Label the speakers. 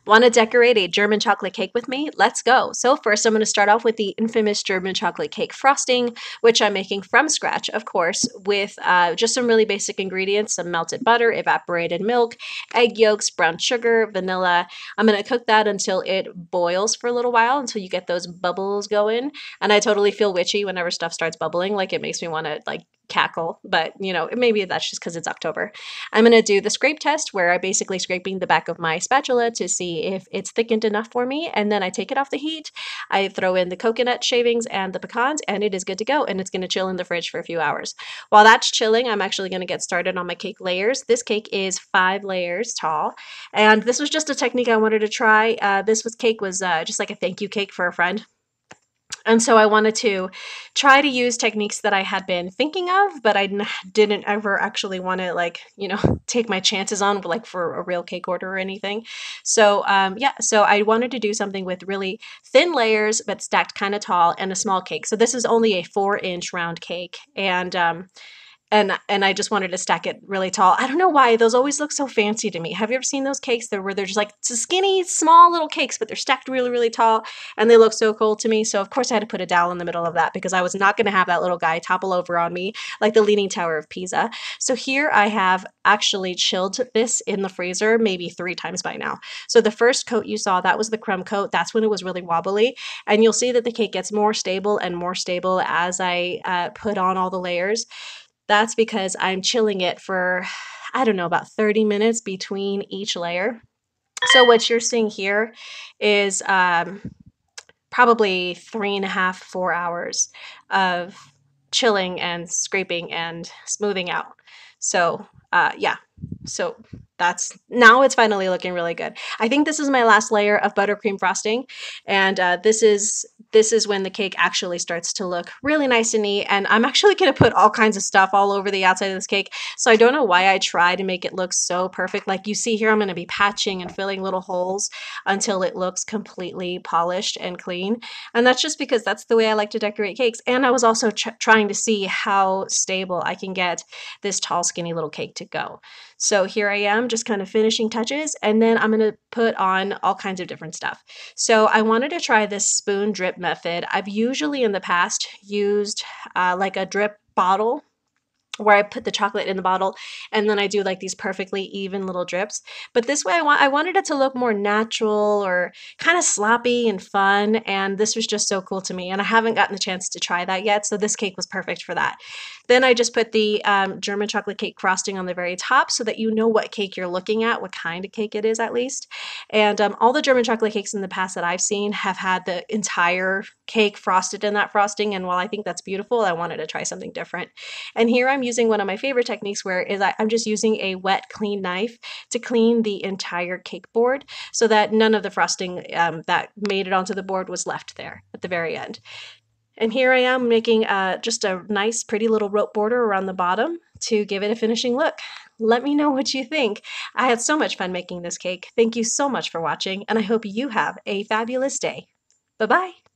Speaker 1: Want to decorate a German chocolate cake with me? Let's go. So first I'm going to start off with the infamous German chocolate cake frosting, which I'm making from scratch, of course, with just some really basic ingredients, some melted butter, evaporated milk, egg yolks, brown sugar, vanilla. I'm going to cook that until it boils for a little while, until you get those bubbles going. And I totally feel witchy whenever stuff starts bubbling, like it makes me want to like cackle, but you know, maybe that's just because it's October. I'm going to do the scrape test where I'm basically scraping the back of my spatula to see if it's thickened enough for me, and then I take it off the heat. I throw in the coconut shavings and the pecans, and it is good to go, and it's going to chill in the fridge for a few hours. While that's chilling, I'm actually going to get started on my cake layers. This cake is 5 layers tall, and this was just a technique I wanted to try. This cake was just like a thank you cake for a friend. And so I wanted to try to use techniques that I had been thinking of, but didn't ever actually want to, like, you know, take my chances on, like for a real cake order or anything. So yeah, so I wanted to do something with really thin layers, but stacked kind of tall, and a small cake. So this is only a 4-inch round cake, and I just wanted to stack it really tall. I don't know why those always look so fancy to me. Have you ever seen those cakes where they're just like skinny, small little cakes, but they're stacked really, really tall, and they look so cool to me? So of course I had to put a dowel in the middle of that because I was not going to have that little guy topple over on me like the Leaning Tower of Pisa. So here I have actually chilled this in the freezer maybe 3 times by now. So the first coat you saw, that was the crumb coat. That's when it was really wobbly, and you'll see that the cake gets more stable and more stable as I put on all the layers. That's because I'm chilling it for, I don't know, about 30 minutes between each layer. So what you're seeing here is probably 3.5, 4 hours of chilling and scraping and smoothing out. So yeah, so now it's finally looking really good. I think this is my last layer of buttercream frosting, and this is when the cake actually starts to look really nice and neat. And I'm actually going to put all kinds of stuff all over the outside of this cake. So I don't know why I try to make it look so perfect. Like you see here, I'm going to be patching and filling little holes until it looks completely polished and clean. And that's just because that's the way I like to decorate cakes. And I was also trying to see how stable I can get this tall, skinny little cake to go. So here I am, just kind of finishing touches, and then I'm going to put on all kinds of different stuff. So I wanted to try this spoon drip method. I've usually in the past used like a drip bottle where I put the chocolate in the bottle and then I do like these perfectly even little drips. But this way I wanted it to look more natural or kind of sloppy and fun, and this was just so cool to me, and I haven't gotten the chance to try that yet, so this cake was perfect for that. Then I just put the German chocolate cake frosting on the very top so that you know what cake you're looking at, what kind of cake it is at least. And all the German chocolate cakes in the past that I've seen have had the entire cake frosted in that frosting, and while I think that's beautiful, I wanted to try something different. And here I'm using one of my favorite techniques where I'm just using a wet, clean knife to clean the entire cake board so that none of the frosting that made it onto the board was left there at the very end. And here I am making just a nice, pretty little rope border around the bottom to give it a finishing look. Let me know what you think. I had so much fun making this cake. Thank you so much for watching, and I hope you have a fabulous day. Bye-bye.